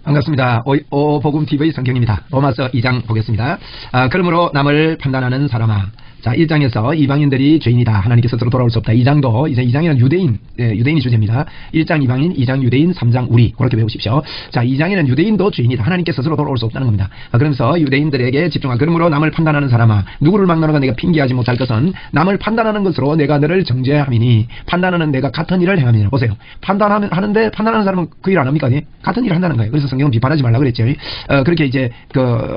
반갑습니다. 오복음TV 성경입니다. 로마서 2장 보겠습니다. 그러므로 남을 판단하는 사람아. 자, 1장에서 이방인들이 죄인이다. 하나님께 스스로 돌아올 수 없다. 2장도 이제 2장에는 유대인이 주제입니다. 1장 이방인, 2장 유대인, 3장 우리. 그렇게 배우십시오. 자, 2장에는 유대인도 죄인이다. 하나님께 스스로 돌아올 수 없다는 겁니다. 그러면서 유대인들에게 집중한 그러므로 남을 판단하는 사람아. 누구를 막론하고 내가 핑계하지 못할 것은 남을 판단하는 것으로 내가 너를 정죄함이니 판단하는 내가 같은 일을 행함이니. 보세요. 판단하는데 판단하는 사람은 그 일 안 합니까? 같은 일을 한다는 거예요. 그래서 성경은 비판하지 말라 그랬죠. 그렇게 이제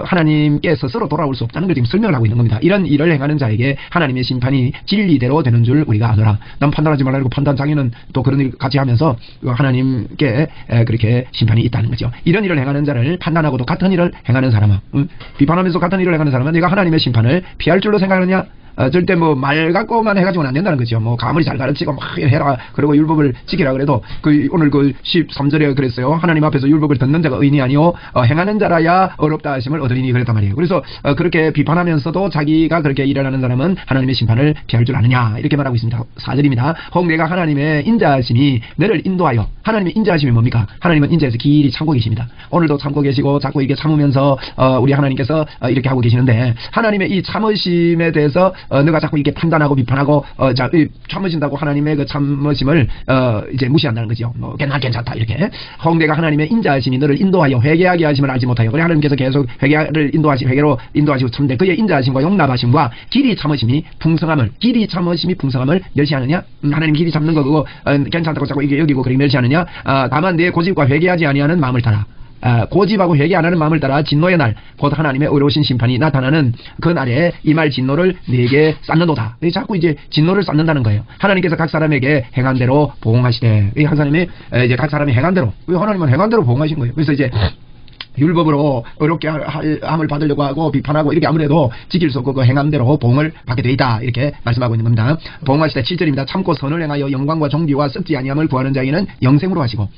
하나님께 스스로 돌아올 수 없다는 걸 지금 설명을 하고 있는 겁니다. 이런 일을 행하는 자에게 하나님의 심판이 진리대로 되는 줄 우리가 아노라. 남 판단하지 말라고 판단 장애는 또 그런 일 같이 하면서 하나님께 그렇게 심판이 있다는 거죠. 이런 일을 행하는 자를 판단하고도 같은 일을 행하는 사람아. 비판하면서 같은 일을 행하는 사람은 내가 하나님의 심판을 피할 줄로 생각하느냐? 절대 말 갖고만 해가지고는 안 된다는 거죠. 아무리 잘 가르치고 막 해라. 그리고 율법을 지키라 그래도 오늘 13절에 그랬어요. 하나님 앞에서 율법을 듣는 자가 의인이 아니요 행하는 자라야 어렵다 하심을 얻으리니 그랬단 말이에요. 그래서 그렇게 비판하면서도 자기가 그렇게 일을 하는 사람은 하나님의 심판을 피할 줄 아느냐 이렇게 말하고 있습니다. 4절입니다. 혹 내가 하나님의 인자하심이 너를 인도하여. 하나님의 인자하심이 뭡니까? 하나님은 인자에서 길이 참고 계십니다. 오늘도 참고 계시고 자꾸 이게 참으면서 우리 하나님께서 이렇게 하고 계시는데 하나님의 이 참으심에 대해서 너가 자꾸 이렇게 판단하고 비판하고 참으신다고 하나님의 그 참으심을 이제 무시한다는 거죠. 난 괜찮다 이렇게. 혹 내가 하나님의 인자하심이 너를 인도하여 회개하게 하심을 알지 못하여. 그래 하나님께서 계속 회개로 인도하시고 참되 그의 인자하심과 용납하심과 길이 참으심이 풍성함을 멸시하느냐? 하나님 길이 참는 거 그거 괜찮다고 자꾸 이게 여기고 그렇게 멸시하느냐? 다만 내 고집과 회개하지 아니하는 마음을 따라. 고집하고 회개 안 하는 마음을 따라 진노의 날 곧 하나님의 의로우신 심판이 나타나는 그 날에 이 말 진노를 네게 쌓는도다. 자꾸 이제 진노를 쌓는다는 거예요. 하나님께서 각 사람에게 행한 대로 보응하시되. 하나님이 이제 각 사람이 행한 대로, 하나님은 행한 대로 보응하신 거예요. 그래서 이제 율법으로 어렵게 함을 받으려고 하고 비판하고 이렇게 아무래도 지킬 수 없고 그 행함대로 보응을 받게 돼 있다 이렇게 말씀하고 있는 겁니다. 보응하시되 7절입니다. 참고 선을 행하여 영광과 존귀와 썩지 아니함을 구하는 자에게는 영생으로 하시고.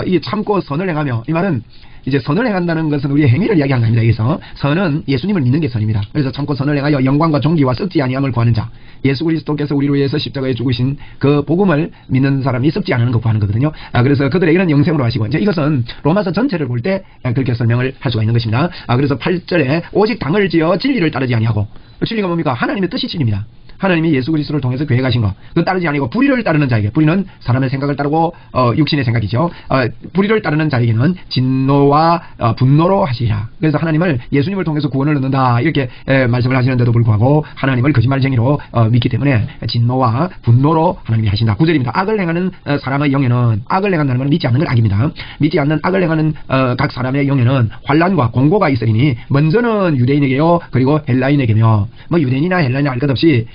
이 참고 선을 행하며 이 말은 이제 선을 행한다는 것은 우리의 행위를 이야기하는 겁니다. 여기서 선은 예수님을 믿는 게 선입니다. 그래서 참고 선을 행하여 영광과 존귀와 썩지 아니함을 구하는 자. 예수 그리스도께서 우리를 위해서 십자가에 죽으신 그 복음을 믿는 사람이 썩지 않는 거 구하는 거거든요. 그래서 그들에게는 영생으로 하시고. 이제 이것은 로마서 전체를 볼 때 그렇게 설명을 할 수가 있는 것입니다. 그래서 8절에 오직 당을 지어 진리를 따르지 아니하고. 진리가 뭡니까? 하나님의 뜻이 진리입니다. 하나님이 예수 그리스도를 통해서 계획하신 거. 그건 따르지 아니고 불의를 따르는 자에게. 불의는 사람의 생각을 따르고 육신의 생각이죠. 불의를 따르는 자에게는 진노와 분노로 하시리라. 그래서 하나님을 예수님을 통해서 구원을 얻는다 이렇게 말씀을 하시는데도 불구하고 하나님을 거짓말쟁이로 믿기 때문에 진노와 분노로 하나님이 하신다. 9절입니다. 악을 행하는 사람의 영에는 악을 행한다는 건 믿지 않는 건 악입니다. 믿지 않는 악을 행하는 각 사람의 영에는 환난과 공고가 있으리니 먼저는 유대인에게요 그리고 헬라인에게며. 유대인이나 헬라인이나 할 것 없이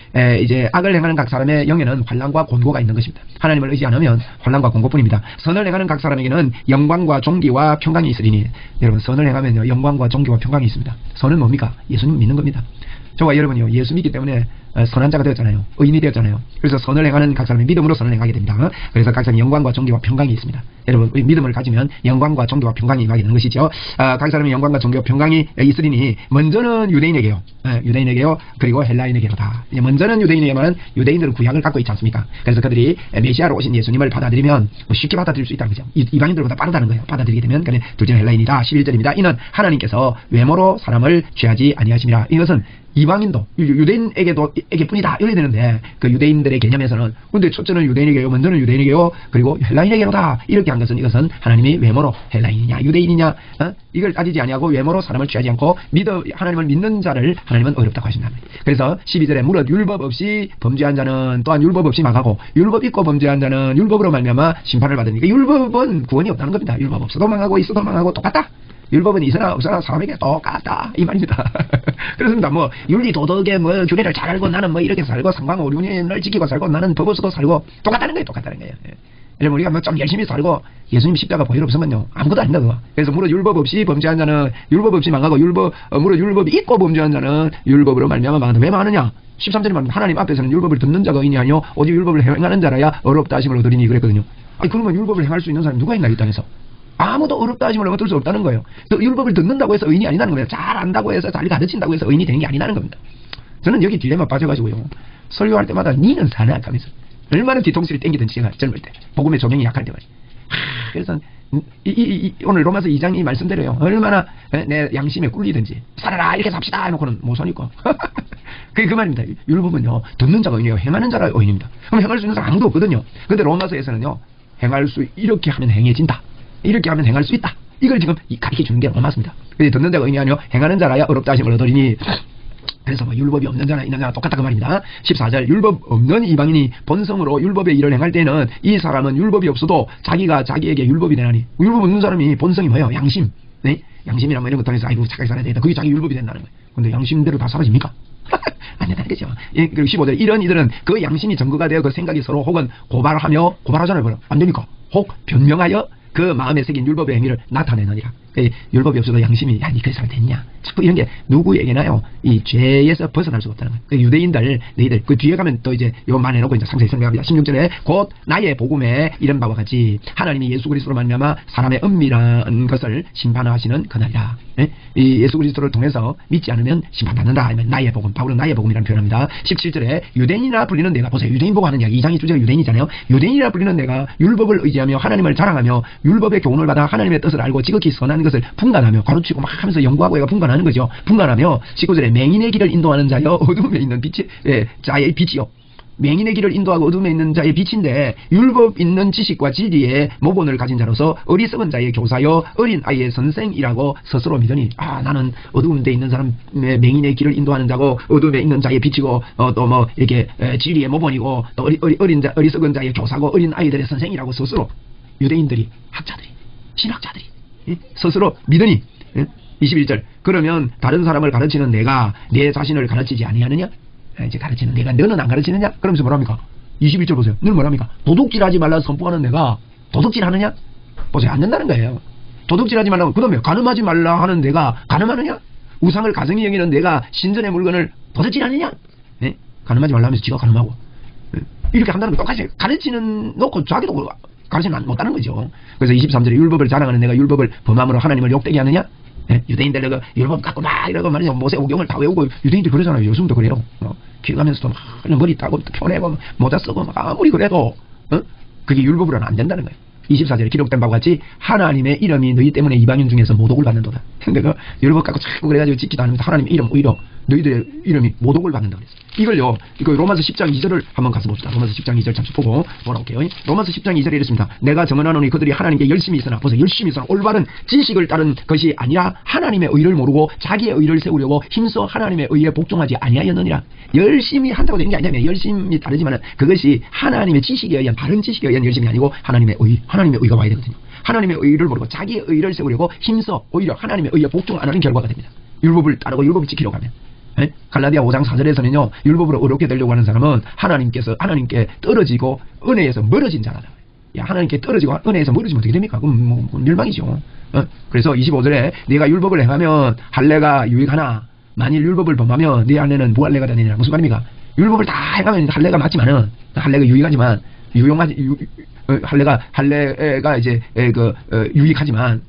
이제 악을 행하는 각 사람의 영에는 환난과 곤고가 있는 것입니다. 하나님을 의지 않으면 환난과 곤고뿐입니다. 선을 행하는 각 사람에게는 영광과 존귀와 평강이 있으리니. 여러분 선을 행하면요 영광과 존귀와 평강이 있습니다. 선은 뭡니까? 예수님 믿는 겁니다. 저와 여러분이요 예수 믿기 때문에 선한 자가 되었잖아요. 의인이 되었잖아요. 그래서 선을 행하는 각 사람이 믿음으로 선을 행하게 됩니다. 그래서 각 사람이 영광과 존귀와 평강이 있습니다. 여러분 우리 믿음을 가지면 영광과 존귀와 평강이 임하게 되는 것이죠. 각 사람이 영광과 존귀와 평강이 있으리니 먼저는 유대인에게요 그리고 헬라인에게로다. 먼저는 유대인에게만. 유대인들은 구약을 갖고 있지 않습니까? 그래서 그들이 메시아로 오신 예수님을 받아들이면 쉽게 받아들일 수 있다는 거죠. 이방인들보다 빠르다는 거예요. 받아들이게 되면 둘째는 헬라인이다. 11절입니다. 이는 하나님께서 외모로 사람을 취하지 아니하심이라. 이것은 이방인도 유대인에게 뿐이다 이래야 되는데 그 유대인들의 개념에서는 근데 첫째는 유대인에게요 먼저는 유대인에게요 그리고 헬라인에게로다 이렇게 한 것은 이것은 하나님이 외모로 헬라인이냐 유대인이냐 이걸 따지지 아니하고 외모로 사람을 취하지 않고 하나님을 믿는 자를 하나님은 어렵다고 하신다. 그래서 12절에 무릇 율법 없이 범죄한 자는 또한 율법 없이 망하고 율법 있고 범죄한 자는 율법으로 말미암아 심판을 받으니까 율법은 구원이 없다는 겁니다. 율법 없어도 망하고 있어도 망하고 똑같다. 율법은 있으나 없으나 사람에게 똑같다 이 말입니다. 그렇습니다. 윤리 도덕의 규례를 잘 알고 나는 이렇게 살고 상관오륜을 지키고 살고 나는 법 없어도 살고 똑같다는 거예요. 여러분 우리가 좀 열심히 살고 예수님 십자가 보혈 없으면요 아무것도 아닙니다. 그거. 그래서 무릇 율법 없이 범죄한 자는 율법 없이 망하고 무릇 율법이 있고 범죄한 자는 율법으로 말미암아 망한다. 왜 망하느냐? 13절에 말합니다. 하나님 앞에서는 율법을 듣는 자가 의인이 아니요 오직 율법을 행하는 자라야 어렵다 하심을 얻으리니 그랬거든요. 그러면 율법을 행할 수 있는 사람이 누가 있나 이 땅에서? 아무도 어렵다 하심을 얻을 수 없다는 거예요. 또 율법을 듣는다고 해서 의인이 아니라는 거예요. 잘 안다고 해서 잘 가르친다고 해서 의인이 되는 게 아니라는 겁니다. 저는 여기 딜레마 빠져가지고요 설교할 때마다 니는 사나 하면서 얼마나 뒤통수를 땡기든지 제가 젊을 때 복음의 조명이 약할 때 말이에요. 그래서 오늘 로마서 2장 이 말씀대로요. 얼마나 내 양심에 꿀리든지 살아라 이렇게 삽시다 해놓고는 못 사니까. 그게 그 말입니다. 율법은요 듣는 자가 의인이에요. 행하는 자가 의인입니다. 그럼 행할 수 있는 사람 아무도 없거든요. 근데 로마서에서는요 행할 수 이렇게 하면 행해진다. 이렇게 하면 행할 수 있다. 이걸 지금 가르쳐 주는 게 로마서입니다. 근데 듣는 자가 의인이 아니요 행하는 자라야 어렵다 하심을 얻으리니. 그래서 뭐 율법이 없는 자나 있는 자나 똑같다 그 말입니다. 14절 율법 없는 이방인이 본성으로 율법의 일을 행할 때는 이 사람은 율법이 없어도 자기가 자기에게 율법이 되나니. 율법 없는 사람이 본성이 뭐예요? 양심. 네? 양심이란 뭐 이런 것 통해서 아이고 착하게 살아야 되겠다. 그게 자기 율법이 된다는 거예요. 근데 양심대로 다 사라집니까? 안 된다는 거죠. 예, 그리고 15절 이런 이들은 그 양심이 증거가 되어 그 생각이 서로 혹은 고발하잖아요. 안 되니까 혹 변명하여 그 마음에 새긴 율법의 행위를 나타내느니라. 율법이 없어도 양심이 야, 니 그래 살 됐냐? 자꾸 이런 게 누구에게나요 이 죄에서 벗어날 수가 없다는 거예요. 유대인들 너희들 그 뒤에 가면 또 이제 요만 해놓고 이제 상세히 설명합니다. 16절에 곧 나의 복음에 이런 바와 같이 하나님이 예수 그리스도로 말미암아 사람의 은밀한 것을 심판하시는 그날이라. 예? 이 예수 그리스도를 통해서 믿지 않으면 심판받는다. 아니면 나의 복음, 바울은 나의 복음이라는 표현합니다. 17절에 유대인이라 불리는 내가 보세요. 유대인 보고 하는 이야기 2장 2주제가 유대인이잖아요. 유대인이라 불리는 내가 율법을 의지하며 하나님을 자랑하며 율법의 교훈을 받아 하나님의 뜻을 알고 지극히 선한 것을 분간하며 가르치고 막 하면서 연구하고 얘가 분간하는 거죠. 분간하며 19절에 맹인의 길을 인도하는 자여 어둠에 있는 빛이 자의 빛이요. 맹인의 길을 인도하고 어둠에 있는 자의 빛인데 율법 있는 지식과 진리의 모본을 가진 자로서 어리석은 자의 교사여 어린 아이의 선생이라고 스스로 믿으니 나는 어두운 데 있는 사람 맹인의 길을 인도하는 자고 어둠에 있는 자의 빛이고 또 뭐 이렇게 진리의 모본이고 또 어리석은 자의 교사고 어린 아이들의 선생이라고 스스로 유대인들이 학자들이 신학자들이 스스로 믿으니. 21절 그러면 다른 사람을 가르치는 내가 내 자신을 가르치지 아니하느냐? 이제 가르치는 내가 너는 안 가르치느냐? 그러면서 뭐랍니까? 21절 보세요. 너는 뭐랍니까? 도둑질하지 말라 선포하는 내가 도둑질하느냐? 보세요. 안 된다는 거예요. 도둑질하지 말라고. 그 다음에 가늠하지 말라 하는 내가 가늠하느냐? 우상을 가증히 여기는 내가 신전의 물건을 도둑질하느냐? 네? 가늠하지 말라 하면서 지가 가늠하고 이렇게 한다는 거 똑같이 가르치는 놓고 자기도 가르치면 못하는 거죠. 그래서 23절에 율법을 자랑하는 내가 율법을 범함으로 하나님을 욕되게 하느냐? 네? 유대인들 그 율법 갖고 막 이러고 말이죠. 모세오경을 다 외우고 유대인들 그러잖아요. 요즘도 그래요. 길 가면서도 막 머리 따고 펴내고 모자 쓰고 막 아무리 그래도 그게 율법으로는 안 된다는 거예요. 24절에 기록된 바와 같이 하나님의 이름이 너희 때문에 이방인 중에서 모독을 받는도다. 근데 그 율법 갖고 자꾸 그래가지고 지키도 않으면서 하나님의 이름 오히려 너희들의 이름이 모독을 받는다 그랬어요. 이걸요, 이거 로마서 10장 2절을 한번 가서 봅시다. 로마서 10장 2절 잠시 보고 돌아올게요. 로마서 10장 2절에 이렇습니다. 내가 정언하노니 그들이 하나님께 열심히 있으나, 보세요. 열심히 있으나 올바른 지식을 따른 것이 아니라 하나님의 의를 모르고 자기의 의를 세우려고 힘써 하나님의 의에 복종하지 아니하였느니라. 열심히 한다고 되는 게 아니냐면 열심히 다르지만 그것이 하나님의 지식에 의한 바른 지식에 의한 열심이 아니고 하나님의 의가 와야 되거든요. 하나님의 의를 모르고 자기의 의를 세우려고 힘써 오히려 하나님의 의에 복종 안 하는 결과가 됩니다. 율법을 따르고 율법을 지키려고 하면. 갈라디아 5장 4절에서는요 율법으로 어렵게 되려고 하는 사람은 하나님께 떨어지고 은혜에서 멀어진 자라다. 야, 하나님께 떨어지고 은혜에서 멀어지면 어떻게 됩니까? 그럼 뭐 멸망이죠. 그래서 25절에 네가 율법을 행하면 할례가 유익하나 만일 율법을 범하면 네 할례는 무할례가 되느니라. 무슨 말입니까? 율법을 다 행하면 할례가 맞지만은 할례가 유익하지만 할례가 이제 유익하지만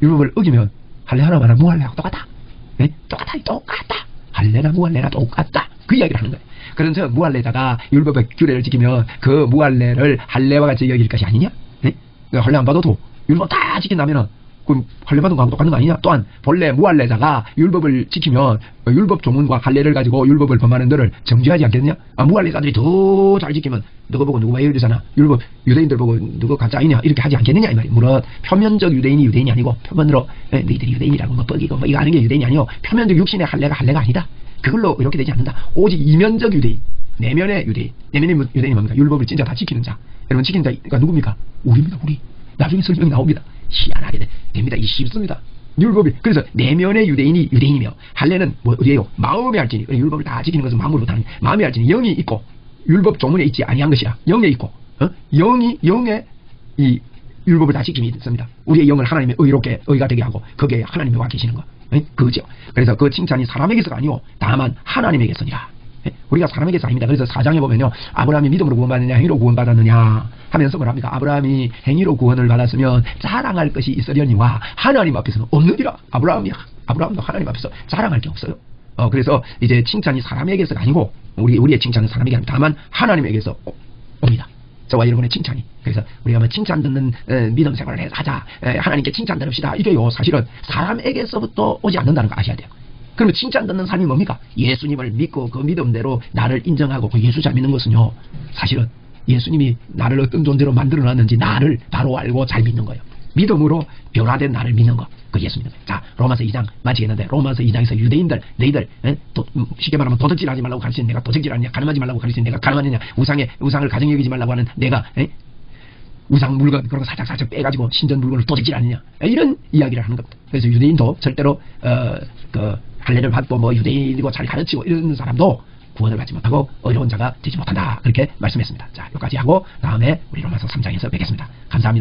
율법을 어기면 할례 하나마다 무할례하고 똑같다. 네? 똑같다. 할례나 무할례나 똑같다. 그 이야기를 하는 거예요. 그래서 무할례자가 율법의 규례를 지키면 그 무할례를 할례와 같이 여길 것이 아니냐? 네? 할례 안 받아도 율법 다 지킨다면은 그럼 할례 받은 거하고 똑같은 거 아니냐? 또한 본래 무할례자가 율법을 지키면 율법 조문과 할례를 가지고 율법을 범하는 너를 정죄하지 않겠느냐? 무할례자들이 더 잘 지키면 너가 보고 누가 예외되잖아. 율법 유대인들 보고 누가 가짜 아니냐 이렇게 하지 않겠느냐 이 말이야. 물론 표면적 유대인이 아니고 표면으로 너희들이 유대인이라고 뭐 뻐기고 뭐 이거 하는 게 유대인이 아니고 표면적 육신의 할례가 아니다. 그걸로 이렇게 되지 않는다. 오직 이면적 유대인, 내면의 유대인이 뭡니까? 율법을 진짜 다 지키는 자. 여러분 지키는 자가 누굽니까? 우리입니다. 우리. 나중에 설명이 나옵니다. 희한하게 됩니다. 이 쉽습니다. 율법이 그래서 내면의 유대인이 유대인이며 할례는 뭐 어디에요? 마음의 할지니. 율법을 다 지키는 것은 마음으로 다는 마음의 할지니 영이 있고 율법 조문에 있지 아니한 것이라. 영에 있고 영의 이 율법을 다 지킴이 있습니다. 우리의 영을 하나님의 의가 되게 하고 거기에 하나님이 와 계시는 거. 그죠. 그래서 그 칭찬이 사람에게서가 아니오 다만 하나님에게서니라. 우리가 사람에게서 아닙니다. 그래서 4장에 보면요 아브라함이 믿음으로 구원받느냐 행위로 구원받았느냐 하면서 뭐랍니까? 아브라함이 행위로 구원을 받았으면 자랑할 것이 있으려니와 하나님 앞에서는 없느니라. 아브라함도 하나님 앞에서 자랑할 게 없어요. 그래서 이제 칭찬이 사람에게서가 아니고 우리의 칭찬은 사람에게 아닙니다. 다만 하나님에게서 옵니다. 저와 여러분의 칭찬이. 그래서 우리가 뭐 칭찬 듣는 믿음 생활을 하자, 하나님께 칭찬 들읍시다, 이게요 사실은 사람에게서부터 오지 않는다는 거 아셔야 돼요. 그러면 칭찬 듣는 삶이 뭡니까? 예수님을 믿고 그 믿음대로 나를 인정하고 그 예수 잘 믿는 것은요, 사실은 예수님이 나를 어떤 존재로 만들어놨는지 나를 바로 알고 잘 믿는 거예요. 믿음으로 변화된 나를 믿는 거, 그 예수 믿는 거예요. 자, 로마서 2장 마치겠는데, 로마서 2장에서 유대인들, 너희들 쉽게 말하면 도둑질하지 말라고 가르치는 내가 도둑질하느냐, 가늠하지 말라고 가르치는 내가 가늠하느냐, 우상을 가정 여기지 말라고 하는 내가 우상 물건 그런 거 살짝 빼가지고 신전 물건을 도둑질하느냐, 이런 이야기를 하는 겁니다. 그래서 유대인도 절대로 그 할례를 받고 뭐 유대인이고 잘 가르치고 이런 사람도 구원을 받지 못하고 어려운 자가 되지 못한다, 그렇게 말씀했습니다. 자, 여기까지 하고 다음에 우리 로마서 3장에서 뵙겠습니다. 감사합니다.